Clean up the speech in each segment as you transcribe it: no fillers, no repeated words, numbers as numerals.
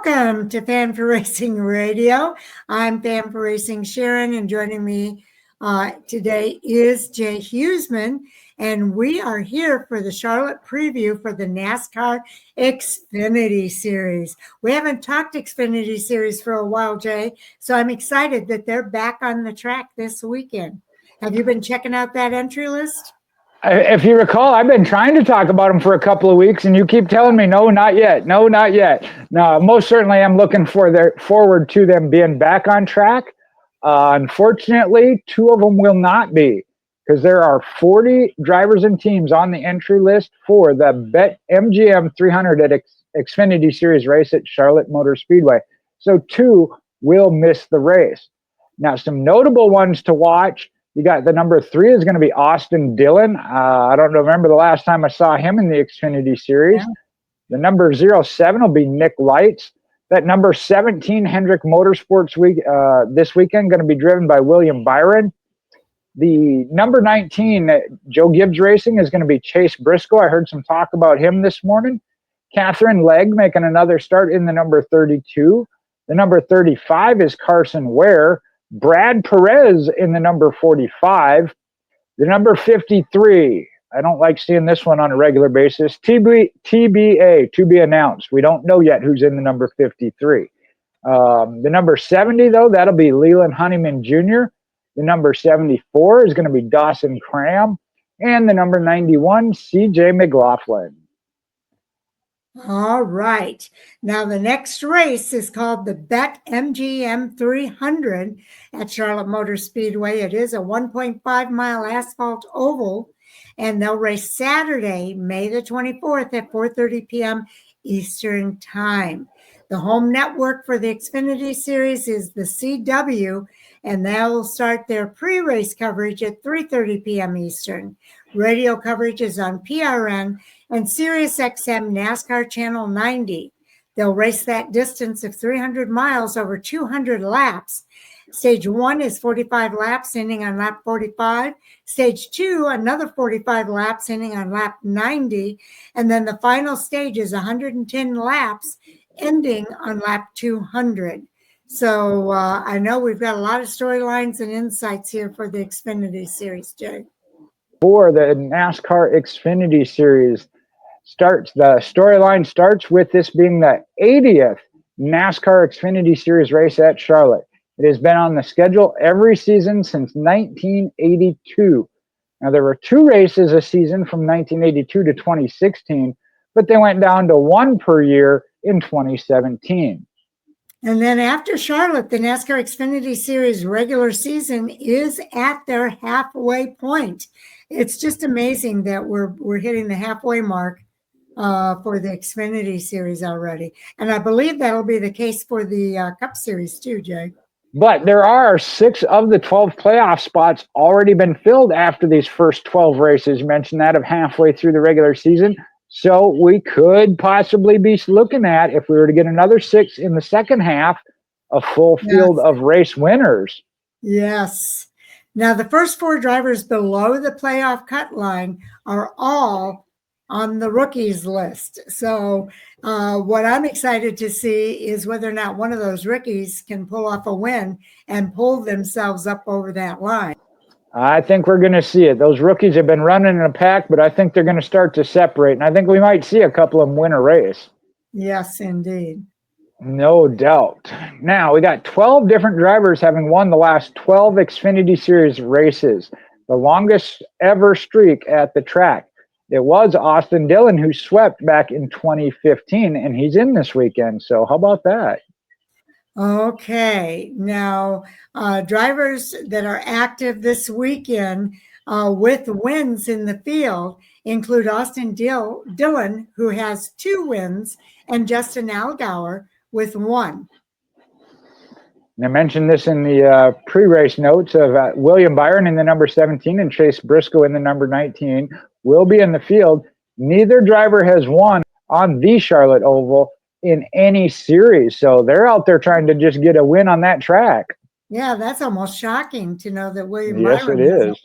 Welcome to Fan for Racing Radio. I'm Fan for Racing Sharon, and joining me today is Jay Hughesman, and we are here for the Charlotte preview for the NASCAR Xfinity Series. We haven't talked Xfinity Series for a while, Jay, so I'm excited that they're back on the track this weekend. Have you been checking out that entry list? If you recall, I've been trying to talk about them for a couple of weeks, and you keep telling me, no, not yet. No, not yet. No, most certainly I'm looking forward to them being back on track. Unfortunately, two of them will not be, because there are 40 drivers and teams on the entry list for the BetMGM 300 at Xfinity Series race at Charlotte Motor Speedway. So two will miss the race. Now, some notable ones to watch. You got the number 3 is going to be Austin Dillon. I don't remember the last time I saw him in the Xfinity Series. Yeah. The number 07 will be Nick Lights. That number 17 Hendrick Motorsports this weekend going to be driven by William Byron. The number 19 Joe Gibbs Racing is going to be Chase Briscoe. I heard some talk about him this morning. Catherine Legg making another start in the number 32. The number 35 is Carson Ware. Brad Perez in the number 45. The number 53, I don't like seeing this one on a regular basis. TBA, to be announced. We don't know yet who's in the number 53. The number 70, though, that'll be Leland Honeyman Jr. The number 74 is going to be Dawson Cram. And the number 91, CJ McLaughlin. All right. Now, the next race is called the BetMGM 300 at Charlotte Motor Speedway. It is a 1.5-mile asphalt oval, and they'll race Saturday, May the 24th at 4:30 p.m. Eastern Time. The home network for the Xfinity Series is the CW, and they'll start their pre-race coverage at 3:30 p.m. Eastern. Radio coverage is on PRN and SiriusXM NASCAR Channel 90. They'll race that distance of 300 miles over 200 laps. Stage 1 is 45 laps, ending on lap 45. Stage 2, another 45 laps, ending on lap 90. And then the final stage is 110 laps, ending on lap 200. So I know we've got a lot of storylines and insights here for the Xfinity Series, Jay. For the NASCAR Xfinity Series, the storyline starts with this being the 80th NASCAR Xfinity Series race at Charlotte. It has been on the schedule every season since 1982. Now, there were 2 races a season from 1982 to 2016, but they went down to 1 per year in 2017. And then after Charlotte, the NASCAR Xfinity Series regular season is at their halfway point. It's just amazing that we're hitting the halfway mark for the Xfinity Series already. And I believe that'll be the case for the Cup Series too, Jay. But there are 6 of the 12 playoff spots already been filled after these first 12 races. You mentioned that of halfway through the regular season. So we could possibly be looking at, if we were to get another 6 in the second half, a full field of race winners. Yes. Now, the first 4 drivers below the playoff cut line are all on the rookies list. So what I'm excited to see is whether or not one of those rookies can pull off a win and pull themselves up over that line. I think we're going to see it. Those rookies have been running in a pack, but I think they're going to start to separate. And I think we might see a couple of them win a race. Yes, indeed. No doubt. Now, we got 12 different drivers having won the last 12 Xfinity Series races, the longest ever streak at the track. It was Austin Dillon who swept back in 2015, and he's in this weekend. So how about that? Okay. Now, drivers that are active this weekend with wins in the field include Austin Dillon, who has 2 wins, and Justin Allgaier with 1. And I mentioned this in the pre-race notes of William Byron in the number 17 and Chase Briscoe in the number 19 will be in the field. Neither driver has won on the Charlotte Oval in any series. So they're out there trying to just get a win on that track. Yeah, that's almost shocking to know that William Yes, Byron it is.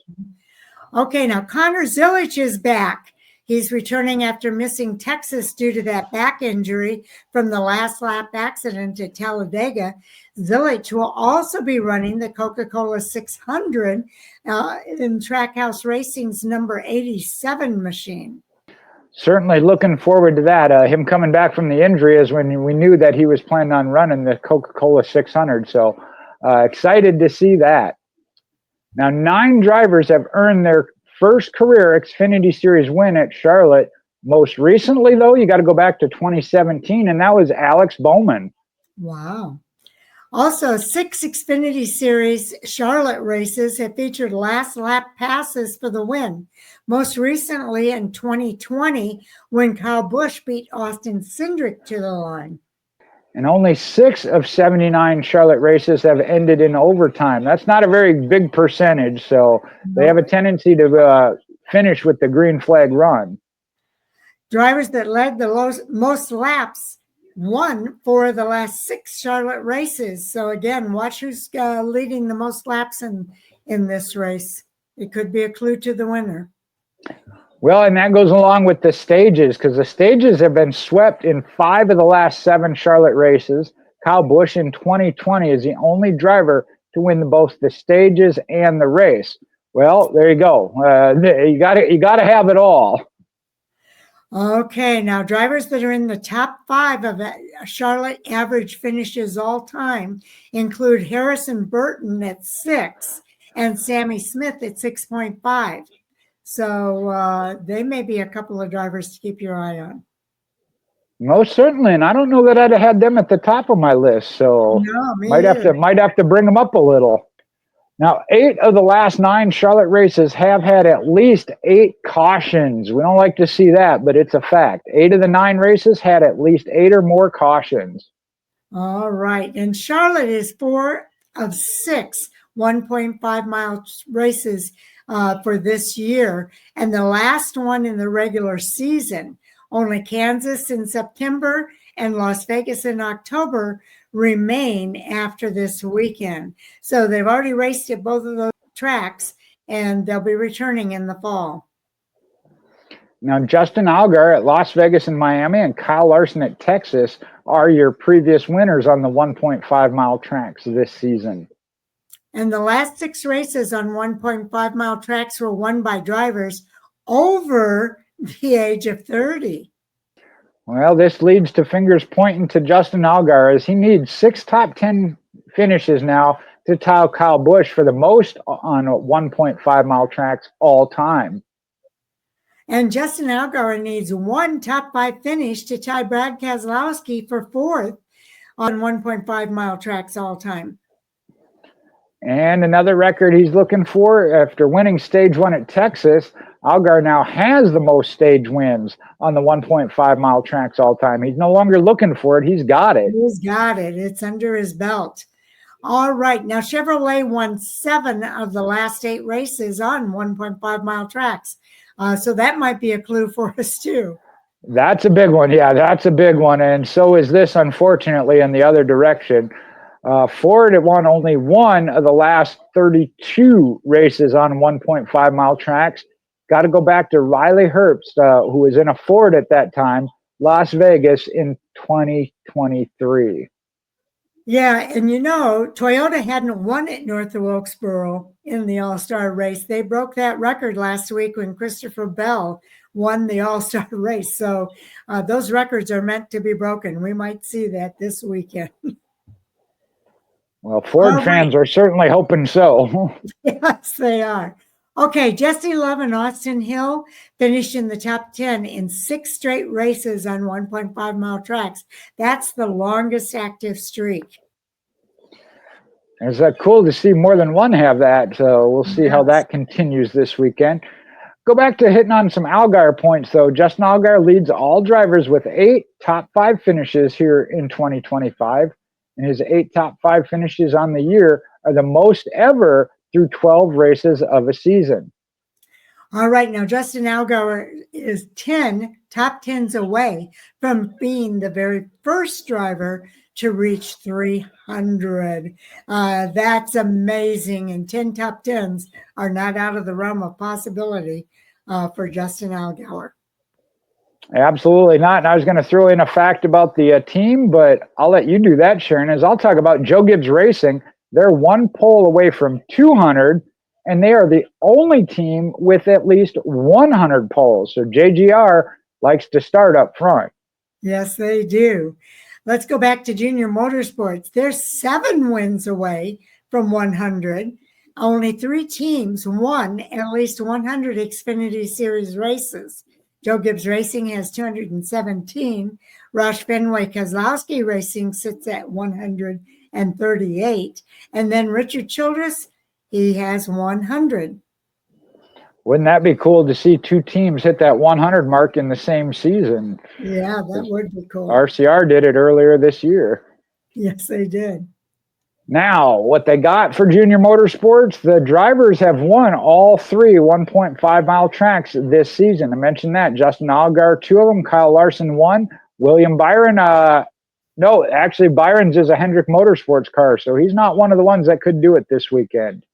Okay, now Connor Zilisch is back. He's returning after missing Texas due to that back injury from the last lap accident at Talladega. Zilich will also be running the Coca-Cola 600 in Trackhouse Racing's number 87 machine. Certainly looking forward to that. Him coming back from the injury is when we knew that he was planning on running the Coca-Cola 600. So excited to see that. Now, 9 drivers have earned their first career Xfinity Series win at Charlotte. Most recently, though, you got to go back to 2017, and that was Alex Bowman. Wow. Also, 6 Xfinity Series Charlotte races have featured last lap passes for the win. Most recently in 2020, when Kyle Busch beat Austin Cindric to the line. And only 6 of 79 Charlotte races have ended in overtime. That's not a very big percentage, so they have a tendency to finish with the green flag run. Drivers that led the most laps won 4 of the last 6 Charlotte races. So again, watch who's leading the most laps in this race. It could be a clue to the winner. Well, and that goes along with the stages, because the stages have been swept in 5 of the last 7 Charlotte races. Kyle Busch in 2020 is the only driver to win both the stages and the race. Well, there you go. You got to have it all. Okay, now drivers that are in the top 5 of Charlotte average finishes all time include Harrison Burton at 6 and Sammy Smith at 6.5. So they may be a couple of drivers to keep your eye on. Most certainly, and I don't know that I'd have had them at the top of my list, so no, might have to bring them up a little. Now, 8 of the last 9 Charlotte races have had at least 8 cautions. We don't like to see that, but it's a fact. 8 of the 9 races had at least 8 or more cautions. All right, and Charlotte is 4 of 6 1.5-mile races for this year, and the last one in the regular season. Only Kansas in September and Las Vegas in October remain after this weekend. So they've already raced at both of those tracks, and they'll be returning in the fall. Now, Justin Allgaier at Las Vegas and Miami and Kyle Larson at Texas are your previous winners on the 1.5-mile tracks this season. And the last 6 races on 1.5-mile tracks were won by drivers over the age of 30. Well, this leads to fingers pointing to Justin Allgaier, as he needs 6 top 10 finishes now to tie Kyle Busch for the most on 1.5-mile tracks all time. And Justin Allgaier needs 1 top 5 finish to tie Brad Keselowski for 4th on 1.5-mile tracks all time. And another record he's looking for after winning stage 1 at Texas, Allgaier now has the most stage wins on the 1.5-mile tracks all time. He's no longer looking for it. He's got it. He's got it. It's under his belt. All right. Now, Chevrolet won 7 of the last 8 races on 1.5-mile tracks. So that might be a clue for us, too. That's a big one. Yeah, that's a big one. And so is this, unfortunately, in the other direction. Ford won only 1 of the last 32 races on 1.5-mile tracks. Got to go back to Riley Herbst, who was in a Ford at that time, Las Vegas in 2023. Yeah, and Toyota hadn't won at North of Wilkesboro in the All-Star race. They broke that record last week when Christopher Bell won the All-Star race. So those records are meant to be broken. We might see that this weekend. Well, Ford fans are certainly hoping so. Yes, they are. Okay, Jesse Love and Austin Hill finished in the top 10 in 6 straight races on 1.5-mile tracks. That's the longest active streak. It's cool to see more than one have that. So we'll see how that continues this weekend. Go back to hitting on some Allgaier points, though. Justin Allgaier leads all drivers with 8 top 5 finishes here in 2025. And his 8 top 5 finishes on the year are the most ever through 12 races of a season. All right, now Justin Allgaier is 10 top 10s away from being the very first driver to reach 300. That's amazing, and 10 top 10s are not out of the realm of possibility for Justin Allgaier. Absolutely not. And I was going to throw in a fact about the team, but I'll let you do that, Sharon, as I'll talk about Joe Gibbs Racing. They're one pole away from 200, and they are the only team with at least 100 poles. So JGR likes to start up front. Yes, they do. Let's go back to junior motorsports. They're 7 wins away from 100. Only 3 teams won at least 100 Xfinity Series races. Joe Gibbs Racing has 217. Roush Fenway Kozlowski Racing sits at 138. And then Richard Childress, he has 100. Wouldn't that be cool to see 2 teams hit that 100 mark in the same season? Yeah, that would be cool. RCR did it earlier this year. Yes, they did. Now, what they got for junior motorsports, the drivers have won all 3 1.5-mile tracks this season. I mentioned that. Justin Allgaier, 2 of them. Kyle Larson, 1. William Byron, no, actually, Byron's is a Hendrick Motorsports car, so he's not one of the ones that could do it this weekend.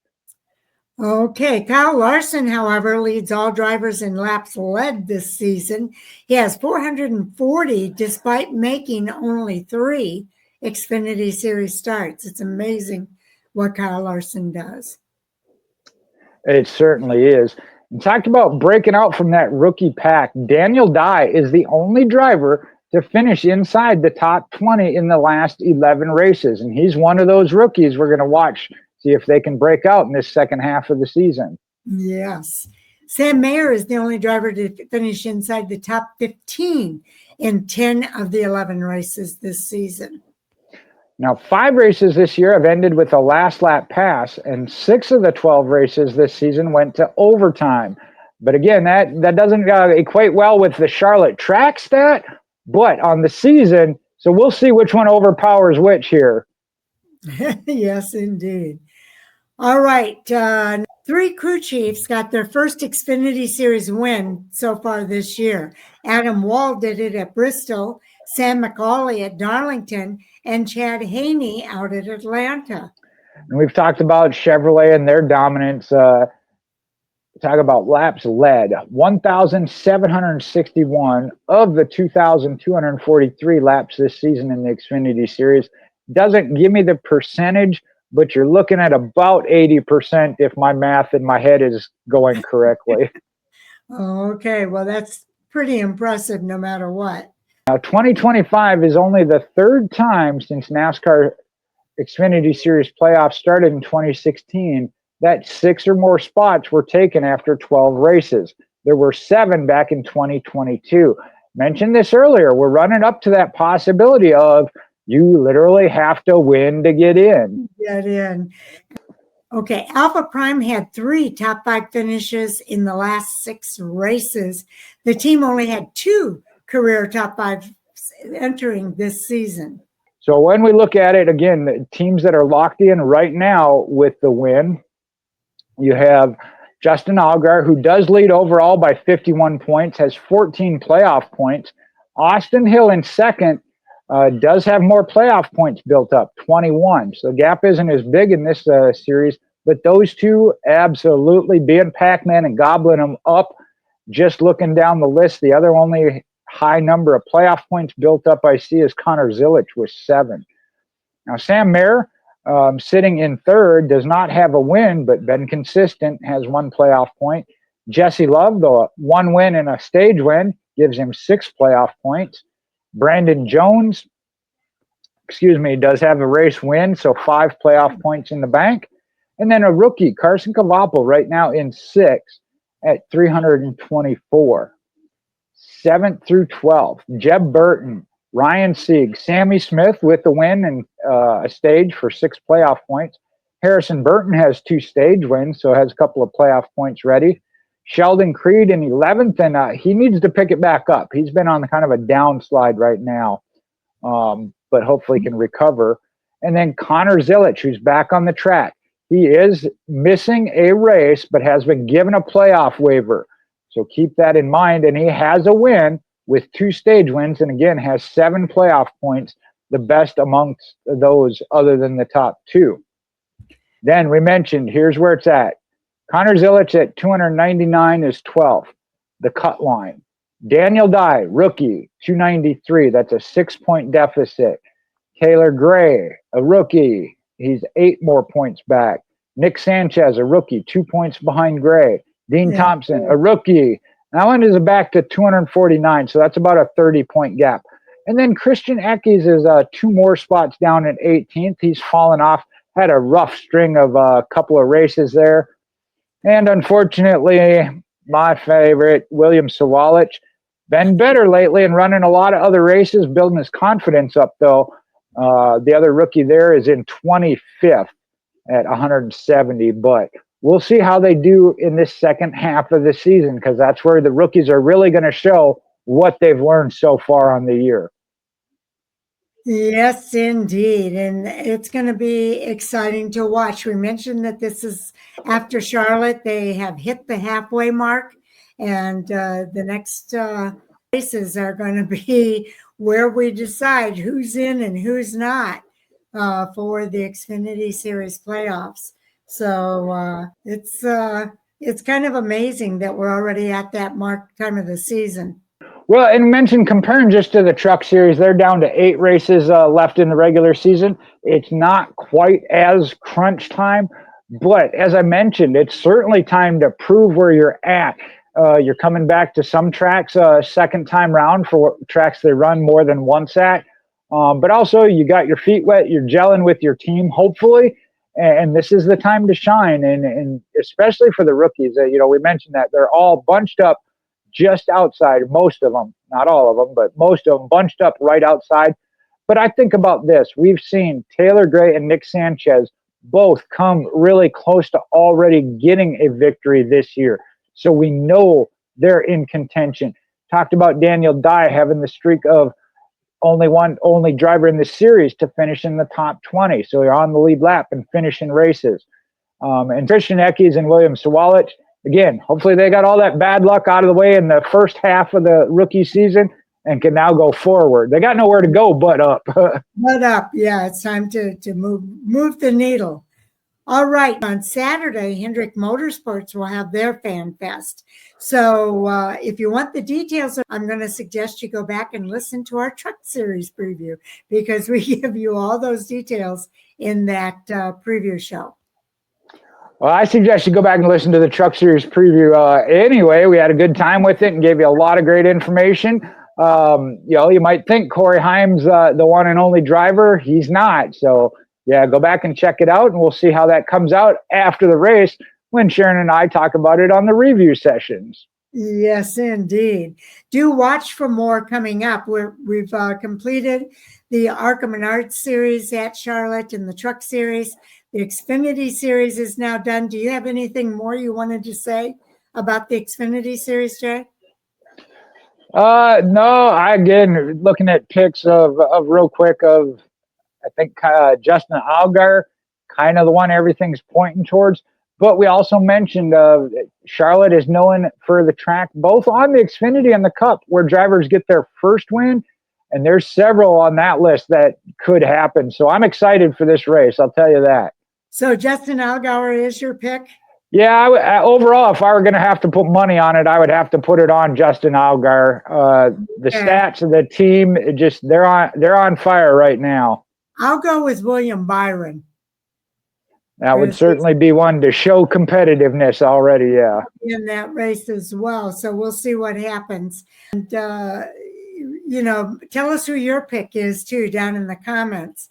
Okay, Kyle Larson, however, leads all drivers in laps led this season. He has 440 despite making only 3 Xfinity Series starts. It's amazing what Kyle Larson does. It certainly is. And talked about breaking out from that rookie pack. Daniel Dye is the only driver to finish inside the top 20 in the last 11 races. And he's one of those rookies we're going to watch, see if they can break out in this second half of the season. Yes. Sam Mayer is the only driver to finish inside the top 15 in 10 of the 11 races this season. Now, 5 races this year have ended with a last lap pass, and 6 of the 12 races this season went to overtime. But again, that doesn't equate well with the Charlotte track stat, but on the season, so we'll see which one overpowers which here. Yes, indeed. All right. 3 crew chiefs got their first Xfinity Series win so far this year. Adam Wall did it at Bristol, Sam McCauley at Darlington, and Chad Haney out at Atlanta. And we've talked about Chevrolet and their dominance. Talk about laps led. 1,761 of the 2,243 laps this season in the Xfinity Series. Doesn't give me the percentage, but you're looking at about 80% if my math in my head is going correctly. Okay, well, that's pretty impressive no matter what. Now, 2025 is only the 3rd time since NASCAR Xfinity Series playoffs started in 2016 that 6 or more spots were taken after 12 races. There were 7 back in 2022. Mentioned this earlier. We're running up to that possibility of you literally have to win to get in. Get in. Okay, Alpha Prime had 3 top 5 finishes in the last 6 races. The team only had 2 career top 5 entering this season. So when we look at it, again, the teams that are locked in right now with the win, you have Justin Allgaier, who does lead overall by 51 points, has 14 playoff points. Austin Hill in second does have more playoff points built up, 21. So the gap isn't as big in this series, but those two absolutely being Pac-Man and gobbling them up. Just looking down the list, the other only high number of playoff points built up I see is Connor Zilic with 7. Now, Sam Mayer, sitting in 3rd, does not have a win, but been consistent, has 1 playoff point. Jesse Love, the 1 win and a stage win, gives him 6 playoff points. Brandon Jones, does have a race win, so 5 playoff points in the bank. And then a rookie, Carson Cavapel, right now in 6th at 324. 7th through 12th, Jeb Burton, Ryan Sieg, Sammy Smith with the win and a stage for 6 playoff points. Harrison Burton has 2 stage wins, so has a couple of playoff points ready. Sheldon Creed in 11th, and he needs to pick it back up. He's been on kind of a downslide right now, but hopefully can recover. And then Connor Zilic, who's back on the track. He is missing a race, but has been given a playoff waiver. So keep that in mind. And he has a win with 2 stage wins, and again, has 7 playoff points, the best amongst those other than the top 2. Then we mentioned, here's where it's at. Connor Zilic at 299 is 12th, the cut line. Daniel Dye, rookie, 293. That's a 6-point deficit. Taylor Gray, a rookie. He's 8 more points back. Nick Sanchez, a rookie, 2 points behind Gray. Dean Thompson, a rookie. That one is back to 249, so that's about a 30-point gap. And then Christian Eckes is 2 more spots down at 18th. He's fallen off, had a rough string of a couple of races there. And unfortunately, my favorite, William Sawalich, been better lately and running a lot of other races, building his confidence up, though. The other rookie there is in 25th at 170, but we'll see how they do in this second half of the season, because that's where the rookies are really going to show what they've learned so far on the year. Yes, indeed. And it's going to be exciting to watch. We mentioned that this is after Charlotte. They have hit the halfway mark, and the next races are going to be where we decide who's in and who's not for the Xfinity Series playoffs. So it's kind of amazing that we're already at that mark time of the season. Well, and mention comparing just to the Truck Series, they're down to 8 races left in the regular season. It's not quite as crunch time, but as I mentioned, it's certainly time to prove where you're at. You're coming back to some tracks second time round for tracks they run more than once at. But also you got your feet wet, you're gelling with your team, hopefully, and this is the time to shine. And especially for the rookies, we mentioned that they're all bunched up just outside, most of them, not all of them, but most of them bunched up right outside. But I think about this. We've seen Taylor Gray and Nick Sanchez both come really close to already getting a victory this year. So we know they're in contention. Talked about Daniel Dye having the streak of only driver in the series to finish in the top 20. So you're on the lead lap and finishing races. And Christian Eckes and William Sawalich, again, hopefully they got all that bad luck out of the way in the first half of the rookie season and can now go forward. They got nowhere to go but up. But up, yeah, it's time to move the needle. All right, on Saturday, Hendrick Motorsports will have their Fan Fest. So if you want the details, I'm going to suggest you go back and listen to our Truck Series preview, because we give you all those details in that preview show. Well, I suggest you go back and listen to the Truck Series preview. Anyway, we had a good time with it and gave you a lot of great information. You might think Corey Haim's the one and only driver. He's not. So, yeah, go back and check it out, and we'll see how that comes out after the race when Sharon and I talk about it on the review sessions. Yes, indeed. Do watch for more coming up. We've completed the ARCA Menards Series at Charlotte and the Truck Series. The Xfinity Series is now done. Do you have anything more you wanted to say about the Xfinity Series, Jay? No. Again, looking at picks of real quick of, I think Justin Allgaier, kind of the one everything's pointing towards. But we also mentioned Charlotte is known for the track, both on the Xfinity and the Cup, where drivers get their first win. And there's several on that list that could happen. So I'm excited for this race. I'll tell you that. So Justin Allgaier is your pick? Yeah, overall, if I were going to have to put money on it, I would have to put it on Justin Allgaier. The stats of the team, they're on fire right now. I'll go with William Byron. That would certainly be one to show competitiveness already, yeah. In that race as well. So we'll see what happens. And, tell us who your pick is, too, down in the comments.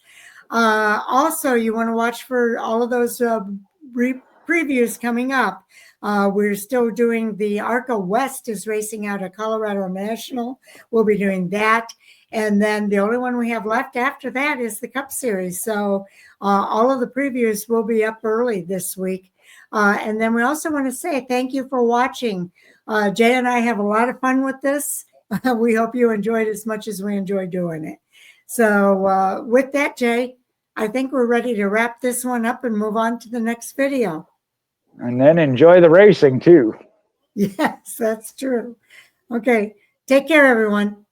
Also, you want to watch for all of those previews coming up. We're still doing the ARCA West is racing out at Colorado National. We'll be doing that. And then the only one we have left after that is the Cup Series. So all of the previews will be up early this week. And then we also want to say thank you for watching. Jay and I have a lot of fun with this. We hope you enjoyed as much as we enjoy doing it. So with that, Jay, I think we're ready to wrap this one up and move on to the next video. And then enjoy the racing, too. Yes, that's true. Okay, take care, everyone.